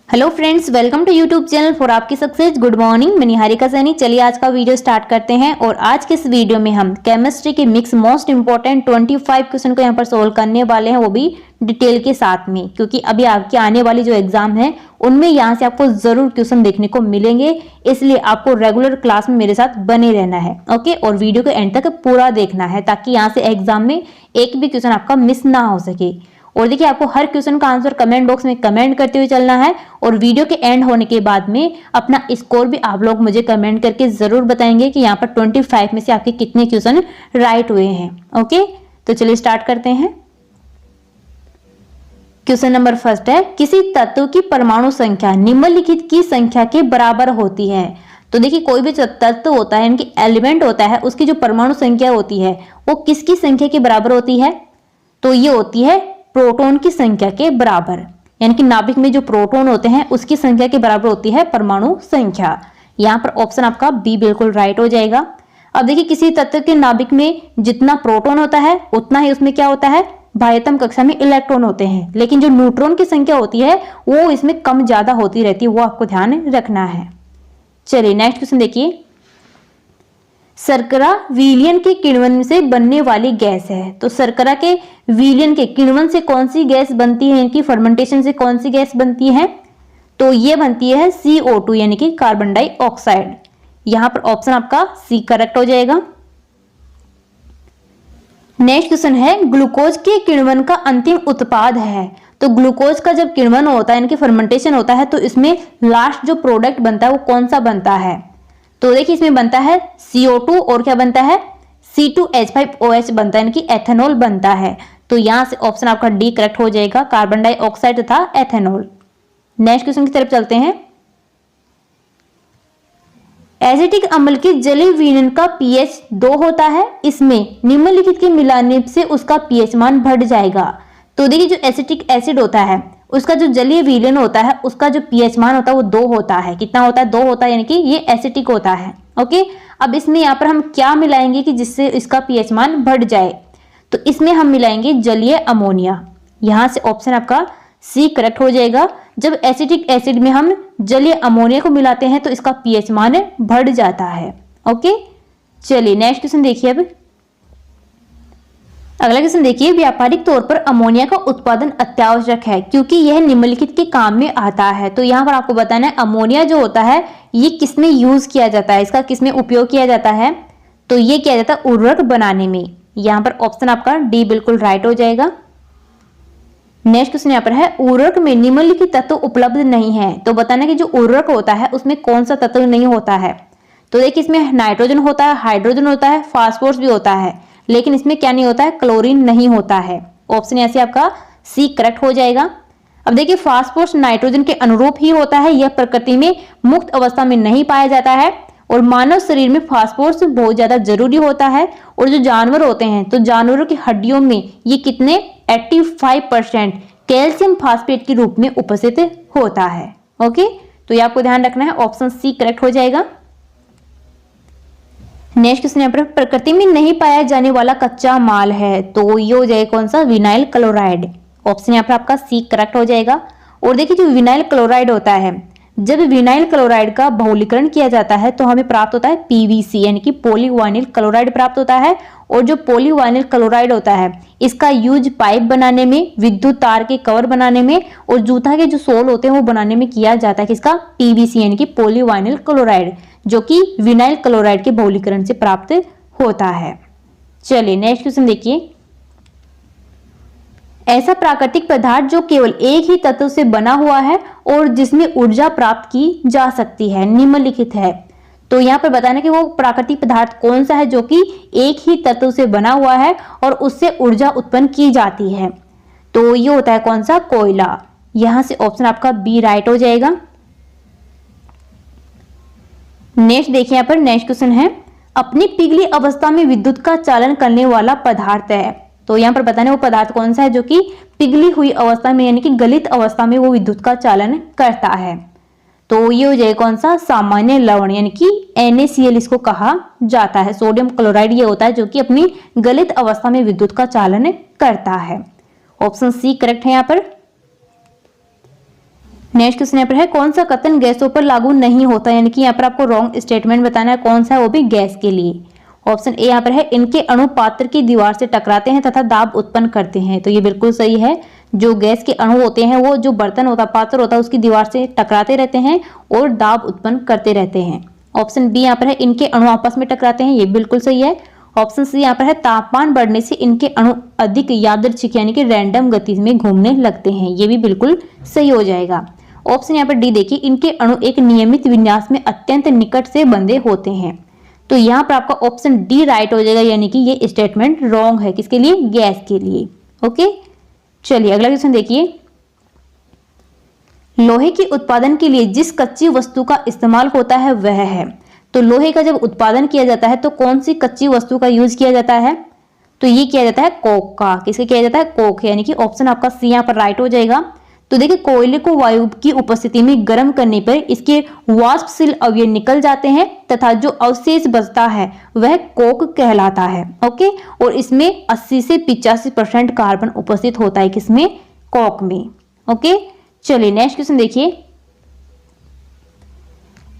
Hello friends, welcome to YouTube channel for आपकी success. Good morning, मैं निहारिका सैनी। चलिए आज का वीडियो स्टार्ट करते हैं। और आज के इस वीडियो में हम केमिस्ट्री के मिक्स मोस्ट इंपॉर्टेंट 25 क्वेश्चन को यहाँ पर सोल्व करने वाले हैं, वो भी डिटेल के साथ में, क्योंकि अभी आपकी आने वाली जो एग्जाम है उनमें यहाँ से आपको जरूर क्वेश्चन देखने को मिलेंगे, इसलिए आपको रेगुलर क्लास में मेरे साथ बने रहना है। ओके, और वीडियो को एंड तक पूरा देखना है ताकि यहाँ से एग्जाम में एक भी क्वेश्चन आपका मिस ना हो सके। और देखिए, आपको हर क्वेश्चन का आंसर कमेंट बॉक्स में कमेंट करते हुए चलना है, और वीडियो के एंड होने के बाद में अपना स्कोर भी आप लोग मुझे कमेंट करके जरूर बताएंगे कि यहाँ पर 25 में से आपके कितने क्वेश्चन राइट हुए हैं। ओके, तो चलिए स्टार्ट करते हैं। क्वेश्चन नंबर फर्स्ट है, किसी तत्व की परमाणु संख्या निम्नलिखित की संख्या के बराबर होती है। तो देखिए, कोई भी तत्व होता है, इनकी एलिमेंट होता है, उसकी जो परमाणु संख्या होती है वो किसकी संख्या के बराबर होती है? तो ये होती है प्रोटॉन की संख्या के बराबर, यानी कि नाभिक में जो प्रोटॉन होते हैं उसकी संख्या के बराबर होती है परमाणु संख्या। यहाँ पर ऑप्शन आपका बी बिल्कुल राइट हो जाएगा। अब देखिए, किसी तत्व के नाभिक में जितना प्रोटॉन होता है उतना ही उसमें क्या होता है, बाह्यतम कक्षा में इलेक्ट्रॉन होते हैं, लेकिन जो न्यूट्रॉन की संख्या होती है वो इसमें कम ज्यादा होती रहती है, वो आपको ध्यान रखना है। चलिए नेक्स्ट क्वेश्चन देखिए। शर्करा विलयन के किण्वन से बनने वाली गैस है। तो शर्करा के विलयन के किण्वन से कौन सी गैस बनती है, इनकी फर्मेंटेशन से कौन सी गैस बनती है? तो ये बनती है CO2 यानी कि कार्बन डाइऑक्साइड। यहां पर ऑप्शन आपका सी करेक्ट हो जाएगा। नेक्स्ट क्वेश्चन है, ग्लूकोज के किण्वन का अंतिम उत्पाद है। तो ग्लूकोज का जब किण्वन होता है, इनकी फर्मेंटेशन होता है, तो इसमें लास्ट जो प्रोडक्ट बनता है वो कौन सा बनता है? तो देखिए, इसमें बनता है CO2 और क्या बनता है, C2H5OH बनता है, इनकी एथेनॉल बनता है। तो यहां से ऑप्शन आपका डी करेक्ट हो जाएगा, कार्बन डाइऑक्साइड तथा एथेनॉल। नेक्स्ट क्वेश्चन की तरफ चलते हैं। एसिटिक अम्ल के जलीय विलयन का pH 2 होता है, इसमें निम्नलिखित के मिलाने से उसका pH मान बढ़ जाएगा। तो देखिए, जो एसिटिक एसिड होता है उसका जो जलीय विलयन होता है उसका जो pH मान होता है वो 2 होता है। कितना होता है? 2 होता है, यानी कि ये एसिटिक होता है। ओके, अब इसमें यहाँ पर हम क्या मिलाएंगे कि जिससे इसका pH मान बढ़ जाए? तो इसमें हम मिलाएंगे जलीय अमोनिया। यहाँ से ऑप्शन आपका सी करेक्ट हो जाएगा। जब एसिटिक एसिड में हम जलीय अमोनिया को मिलाते हैं तो इसका pH मान बढ़ जाता है। ओके, चलिए नेक्स्ट क्वेश्चन देखिए। अब अगला क्वेश्चन देखिए, व्यापारिक तौर पर अमोनिया का उत्पादन अत्यावश्यक है क्योंकि यह निम्नलिखित के काम में आता है। तो यहाँ पर आपको बताना है अमोनिया जो होता है ये किसमें यूज किया जाता है, इसका किसमें उपयोग किया जाता है? तो ये किया जाता है उर्वरक बनाने में। यहाँ पर ऑप्शन आपका डी बिल्कुल राइट हो जाएगा। नेक्स्ट क्वेश्चन यहाँ पर है, उर्वरक में निम्नलिखित तत्व उपलब्ध नहीं है। तो बताना कि जो उर्वरक होता है उसमें कौन सा तत्व नहीं होता है? तो देखिए, इसमें नाइट्रोजन होता है, हाइड्रोजन होता है, फास्फोरस भी होता है, लेकिन इसमें क्या नहीं होता है, क्लोरीन नहीं होता है। ऑप्शन ऐसे आपका सी करेक्ट हो जाएगा। अब देखिए, फास्फोरस नाइट्रोजन के अनुरूप ही होता है, यह प्रकृति में मुक्त अवस्था में नहीं पाया जाता है, और मानव शरीर में फास्फोरस बहुत ज्यादा जरूरी होता है। और जो जानवर होते हैं तो जानवरों की हड्डियों में ये कितने 85% कैल्शियम फास्फेट के रूप में उपस्थित होता है। ओके, तो ये आपको ध्यान रखना है, ऑप्शन सी करेक्ट हो जाएगा। नेक्स्ट क्वेश्चन यहाँ पर, प्रकृति में नहीं पाया जाने वाला कच्चा माल है। तो ये हो जाएगा कौन सा, विनाइल क्लोराइड। ऑप्शन यहाँ पर आपका सी करेक्ट हो जाएगा। और देखिए, जो विनाइल क्लोराइड होता है, जब विनाइल क्लोराइड का बहुलीकरण किया जाता है तो हमें प्राप्त होता है PVC यानी कि पॉलीविनाइल क्लोराइड प्राप्त होता है। और जो पॉलीविनाइल क्लोराइड होता है इसका यूज पाइप बनाने में, विद्युत तार के कवर बनाने में, और जूता के जो सोल होते हैं वो बनाने में किया जाता है। किसका? PVC यानी कि पॉलीविनाइल क्लोराइड, जो कि विनाइल क्लोराइड के बहुलीकरण से प्राप्त होता है। चलिए नेक्स्ट क्वेश्चन देखिए। ऐसा प्राकृतिक पदार्थ जो केवल एक ही तत्व से बना हुआ है और जिसमें ऊर्जा प्राप्त की जा सकती है, निम्नलिखित है। तो यहाँ पर बताना कि वो प्राकृतिक पदार्थ कौन सा है जो कि एक ही तत्व से बना हुआ है और उससे ऊर्जा उत्पन्न की जाती है। तो ये होता है कौन सा, कोयला। यहां से ऑप्शन आपका बी राइट हो जाएगा। नेक्स्ट देखिए, यहाँ पर नेक्स्ट क्वेश्चन है, अपनी पिघली अवस्था में विद्युत का चालन करने वाला पदार्थ है। तो यहाँ पर बताना वो पदार्थ कौन सा है जो कि पिघली हुई अवस्था में यानी कि गलित अवस्था में वो विद्युत का चालन करता है। तो ये हो जाएगा कौन सा, सामान्य लवण यानी कि NaCl इसको कहा जाता है। सोडियम क्लोराइड ये होता है जो कि अपनी गलित अवस्था में विद्युत का चालन करता है। ऑप्शन सी करेक्ट है यहाँ पर। नेक्स्ट क्वेश्चन यहाँ पर है कौन सा कथन गैसों पर लागू नहीं होता, यानी कि यहाँ पर आपको रॉन्ग स्टेटमेंट बताना है कौन सा है, वो भी गैस के लिए। ऑप्शन ए यहाँ पर है इनके अणु पात्र की दीवार से टकराते हैं तथा दाब उत्पन्न करते हैं, तो ये बिल्कुल सही है। जो गैस के अणु होते हैं वो जो बर्तन होता है, पात्र होता है, उसकी दीवार से टकराते रहते हैं और दाब उत्पन्न करते रहते हैं। ऑप्शन बी यहाँ पर है इनके अणु आपस में टकराते हैं, ये बिल्कुल सही है। ऑप्शन सी यहाँ पर है तापमान बढ़ने से इनके अणु अधिक यादृच्छिक यानी कि रैंडम गति में घूमने लगते हैं, ये भी बिल्कुल सही हो जाएगा। ऑप्शन यहाँ पर डी देखिए इनके अणु एक नियमित विन्यास में अत्यंत निकट से बंधे होते हैं, तो यहाँ पर आपका ऑप्शन डी राइट हो जाएगा, यानी कि ये स्टेटमेंट रॉन्ग है। किसके लिए? गैस के लिए। ओके, चलिए अगला क्वेश्चन देखिए। लोहे के उत्पादन के लिए जिस कच्ची वस्तु का इस्तेमाल होता है वह है, तो लोहे का जब उत्पादन किया जाता है तो कौन सी कच्ची वस्तु का यूज किया जाता है, तो ये किया जाता है कोक का। किसके किया जाता है? कोक, यानी कि ऑप्शन आपका सी यहाँ पर राइट हो जाएगा। तो देखिए कोयले को वायु की उपस्थिति में गर्म करने पर इसके वाष्पशील अवयव निकल जाते हैं तथा जो अवशेष बचता है वह कोक कहलाता है। ओके, और इसमें 80 से 85% कार्बन उपस्थित होता है, किसमें? कोक में। ओके, चलिए नेक्स्ट क्वेश्चन देखिए।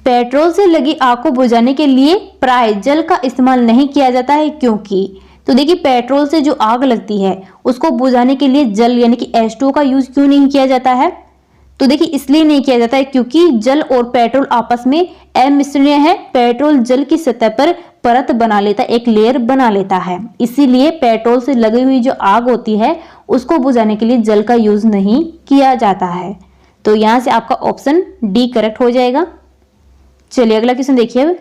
पेट्रोल से लगी आग को बुझाने के लिए प्राय जल का इस्तेमाल नहीं किया जाता है, क्योंकि तो देखिए पेट्रोल से जो आग लगती है उसको बुझाने के लिए जल यानी कि H2O का यूज क्यों नहीं किया जाता है, तो देखिए इसलिए नहीं किया जाता है क्योंकि जल और पेट्रोल आपस में अमिश्रणीय है। पेट्रोल जल की सतह पर परत बना लेता है, एक लेयर बना लेता है, इसीलिए पेट्रोल से लगी हुई जो आग होती है उसको बुझाने के लिए जल का यूज नहीं किया जाता है। तो यहां से आपका ऑप्शन डी करेक्ट हो जाएगा। चलिए अगला क्वेश्चन देखिए।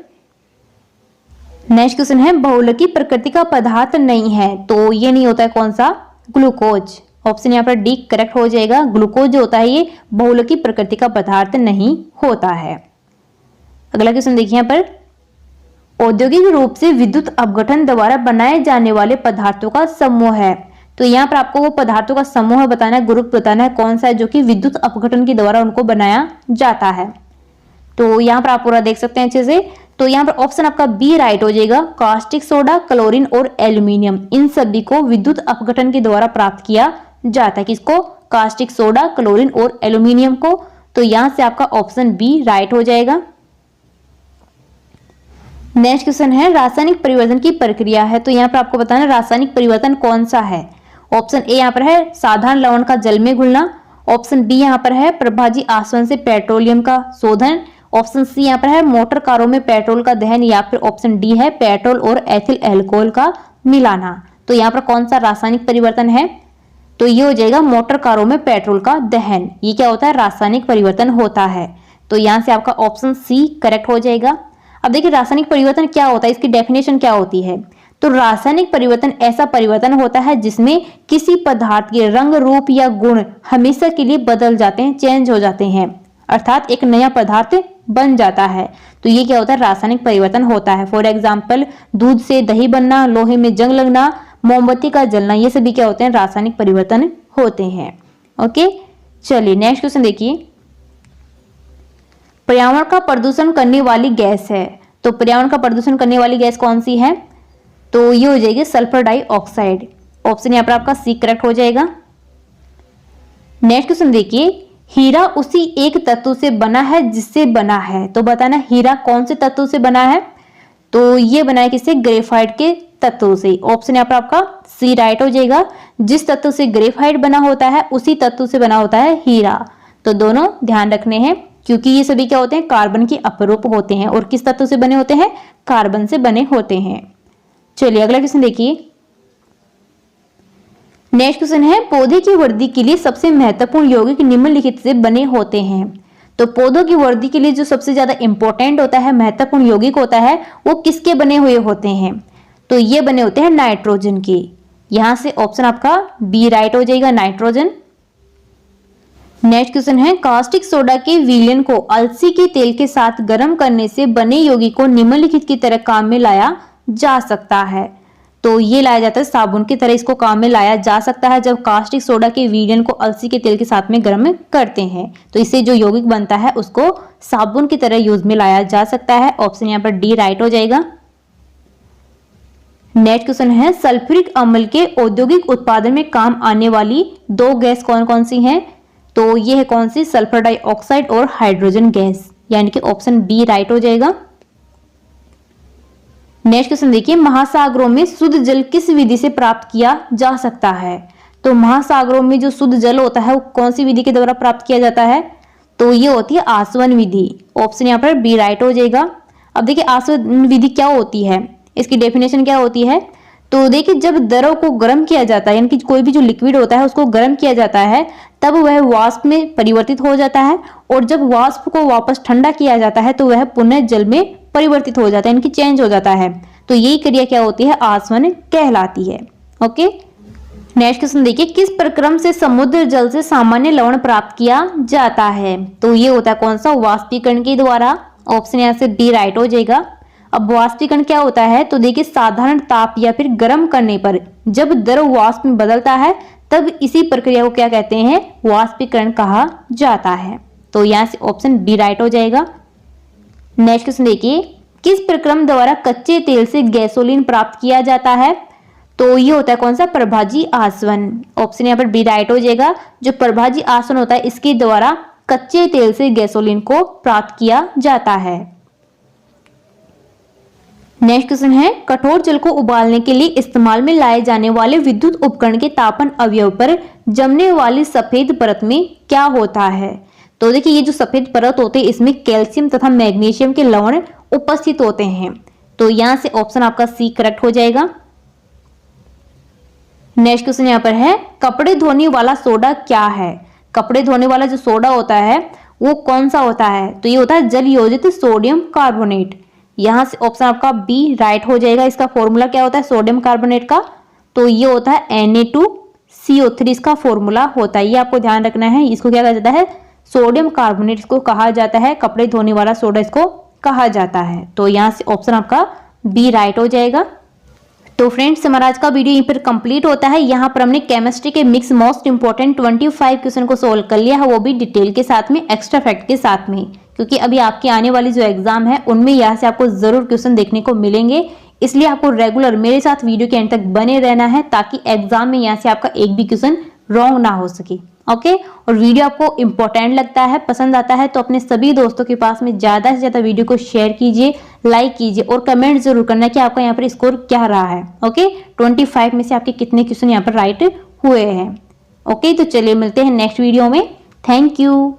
नेक्स्ट क्वेश्चन है बहुलकी प्रकृति का पदार्थ नहीं है, तो ये नहीं होता है कौन सा? ग्लूकोज। ऑप्शन यहाँ पर डी करेक्ट हो जाएगा। ग्लूकोज जो होता है ये बहुलकी प्रकृति का पदार्थ नहीं होता है। अगला क्वेश्चन देखिए यहाँ पर औद्योगिक रूप से विद्युत अपघटन द्वारा बनाए जाने वाले पदार्थों का समूह है, तो यहाँ पर आपको वो पदार्थों का समूह बताना है, ग्रुप बताना है कौन सा है जो कि विद्युत अपघटन के द्वारा उनको बनाया जाता है। तो यहाँ पर आप पूरा देख सकते हैं अच्छे से। तो यहाँ पर ऑप्शन आपका बी राइट हो जाएगा। कास्टिक सोडा, क्लोरीन और एल्यूमिनियम, इन सभी को विद्युत अपघटन के द्वारा प्राप्त किया जाता है। किसको? कास्टिक सोडा, क्लोरीन और एल्यूमिनियम को। तो यहां से आपका ऑप्शन बी राइट हो जाएगा। नेक्स्ट क्वेश्चन है रासायनिक परिवर्तन की प्रक्रिया है, तो यहाँ पर आपको बताना रासायनिक परिवर्तन कौन सा है। ऑप्शन ए यहाँ पर है साधारण लवण का जल में घुलना। ऑप्शन बी यहाँ पर है प्रभाजी आसवन से पेट्रोलियम का शोधन। ऑप्शन सी यहाँ पर है मोटर कारों में पेट्रोल का दहन, या फिर ऑप्शन डी है पेट्रोल और एथिल अल्कोहल का मिलाना। तो यहाँ पर कौन सा रासायनिक परिवर्तन है, तो ये हो जाएगा मोटर कारों में पेट्रोल का दहन। ये क्या होता है? रासायनिक परिवर्तन होता है। तो यहाँ से आपका ऑप्शन सी करेक्ट हो जाएगा। अब देखिए रासायनिक परिवर्तन क्या होता है, इसकी डेफिनेशन क्या होती है। तो रासायनिक परिवर्तन ऐसा परिवर्तन होता है जिसमें किसी पदार्थ के रंग, रूप या गुण हमेशा के लिए बदल जाते हैं, चेंज हो जाते हैं, अर्थात एक नया पदार्थ बन जाता है। तो ये क्या होता है? रासायनिक परिवर्तन होता है। फॉर एग्जाम्पल दूध से दही बनना, लोहे में जंग लगना, मोमबत्ती का जलना, ये सभी क्या होते हैं? रासायनिक परिवर्तन होते हैं। ओके, चलिए नेक्स्ट क्वेश्चन देखिए। पर्यावरण का प्रदूषण करने वाली गैस है, तो पर्यावरण का प्रदूषण करने वाली गैस कौन सी है, तो ये हो जाएगी सल्फर डाइऑक्साइड। ऑप्शन यहाँ पर आपका सी करेक्ट हो जाएगा। नेक्स्ट क्वेश्चन देखिए। हीरा उसी एक तत्व से बना है जिससे बना है, तो बताना हीरा कौन से तत्व से बना है, तो ये बना है किससे? ग्रेफाइट के तत्व से। ऑप्शन यहाँ पर आपका सी राइट हो जाएगा। जिस तत्व से ग्रेफाइट बना होता है उसी तत्व से बना होता है हीरा। तो दोनों ध्यान रखने हैं क्योंकि ये सभी क्या होते हैं? कार्बन के अपरूप होते हैं। और किस तत्व से बने होते हैं? कार्बन से बने होते हैं। चलिए अगला क्वेश्चन देखिए। नेक्स्ट क्वेश्चन है पौधे की वृद्धि के लिए सबसे महत्वपूर्ण यौगिक निम्नलिखित से बने होते हैं, तो पौधों की वृद्धि के लिए जो सबसे ज्यादा इंपॉर्टेंट होता है, महत्वपूर्ण यौगिक होता है, वो किसके बने हुए होते हैं, तो ये बने होते हैं नाइट्रोजन के। यहां से ऑप्शन आपका बी राइट हो जाएगा, नाइट्रोजन। नेक्स्ट क्वेश्चन है कास्टिक सोडा के विलयन को अलसी के तेल के साथ गर्म करने से बने यौगिक को निम्नलिखित की तरह काम में लाया जा सकता है, तो ये लाया जाता है साबुन की तरह इसको काम में लाया जा सकता है जब कास्टिक सोडा के विलयन को अलसी के तेल के साथ में गर्म करते हैं, तो इससे जो यौगिक बनता है उसको साबुन की तरह यूज में लाया जा सकता है। ऑप्शन यहाँ पर डी राइट हो जाएगा। नेक्स्ट क्वेश्चन है सल्फ्यूरिक अम्ल के औद्योगिक उत्पादन में काम आने वाली दो गैस कौन कौन सी हैं, तो ये है कौन सी, सल्फर डाइऑक्साइड और हाइड्रोजन गैस, यानी कि ऑप्शन बी राइट हो जाएगा। नेक्स्ट क्वेश्चन देखिए, महासागरों में शुद्ध जल किस विधि से प्राप्त किया जा सकता है? तो महासागरों में जो शुद्ध जल होता है वो कौन सी विधि के द्वारा प्राप्त किया जाता है? तो ये होती है आसवन विधि, ऑप्शन यहाँ पर बी राइट हो जाएगा। अब देखिए आसवन विधि क्या होती है, इसकी डेफिनेशन क्या होती है? तो देखिए जब द्रव को गर्म किया जाता है, यानी कि कोई भी जो लिक्विड होता है उसको गर्म किया जाता है, तब वह वाष्प में परिवर्तित हो जाता है, और जब वाष्प को वापस ठंडा किया जाता है तो वह पुनः जल में परिवर्तित हो जाता है, यानी कि चेंज हो जाता है। तो यही क्रिया क्या होती है, आसवन कहलाती है। ओके, नेक्स्ट क्वेश्चन देखिए, किस प्रक्रम से समुद्र जल से सामान्य लवण प्राप्त किया जाता है? तो ये होता है कौन सा, वाष्पीकरण के द्वारा, ऑप्शन यहाँ से डी राइट हो जाएगा। अब वाष्पीकरण क्या होता है? तो देखिए साधारण ताप या फिर गर्म करने पर जब द्रव वाष्प में बदलता है तब इसी प्रक्रिया को क्या कहते हैं, वाष्पीकरण कहा जाता है। तो यहाँ से ऑप्शन बी राइट हो जाएगा। नेक्स्ट क्वेश्चन देखिए, किस प्रक्रम द्वारा कच्चे तेल से गैसोलीन प्राप्त किया जाता है? तो ये होता है कौन सा, प्रभाजी आसवन, ऑप्शन यहाँ पर बी राइट हो जाएगा। जो प्रभाजी आसवन होता है इसके द्वारा कच्चे तेल से गैसोलीन को प्राप्त किया जाता है। नेक्स्ट क्वेश्चन है, कठोर जल को उबालने के लिए इस्तेमाल में लाए जाने वाले विद्युत उपकरण के तापन अवयव पर जमने वाली सफेद परत में क्या होता है? तो देखिए ये जो सफेद परत होते हैं इसमें कैल्शियम तथा मैग्नीशियम के लवण उपस्थित होते हैं। तो यहां से ऑप्शन आपका सी करेक्ट हो जाएगा। नेक्स्ट क्वेश्चन यहाँ पर है, कपड़े धोने वाला सोडा क्या है? कपड़े धोने वाला जो सोडा होता है वो कौन सा होता है? तो ये होता है जल योजित सोडियम कार्बोनेट। यहाँ से ऑप्शन आपका बी राइट हो जाएगा। इसका फॉर्मूला क्या होता है सोडियम कार्बोनेट का? तो ये होता है Na2CO3 इसका फॉर्मूला होता है, ये आपको ध्यान रखना है। इसको क्या कहा जाता है, सोडियम कार्बोनेट इसको कहा जाता है, कपड़े धोने वाला सोडा इसको कहा जाता है। तो यहाँ से ऑप्शन आपका बी राइट हो जाएगा। तो फ्रेंड्स हमारा आज का वीडियो यहीं पर कंप्लीट होता है। यहाँ पर हमने केमिस्ट्री के मिक्स मोस्ट इंपोर्टेंट 25 क्वेश्चन को सोल्व कर लिया है, वो भी डिटेल के साथ में, एक्स्ट्रा फैक्ट के साथ में, क्योंकि अभी आपकी आने वाली जो एग्जाम है उनमें यहाँ से आपको जरूर क्वेश्चन देखने को मिलेंगे। इसलिए आपको रेगुलर मेरे साथ वीडियो के एंड तक बने रहना है ताकि एग्जाम में यहाँ से आपका एक भी क्वेश्चन रॉन्ग ना हो सके। ओके, और वीडियो आपको इंपॉर्टेंट लगता है, पसंद आता है तो अपने सभी दोस्तों के पास में ज्यादा से ज्यादा वीडियो को शेयर कीजिए, लाइक कीजिए और कमेंट जरूर करना कि आपका यहाँ पर स्कोर क्या रहा है। ओके, 25 में से आपके कितने क्वेश्चन यहाँ पर राइट हुए हैं। ओके, तो चलिए मिलते हैं नेक्स्ट वीडियो में। Thank you.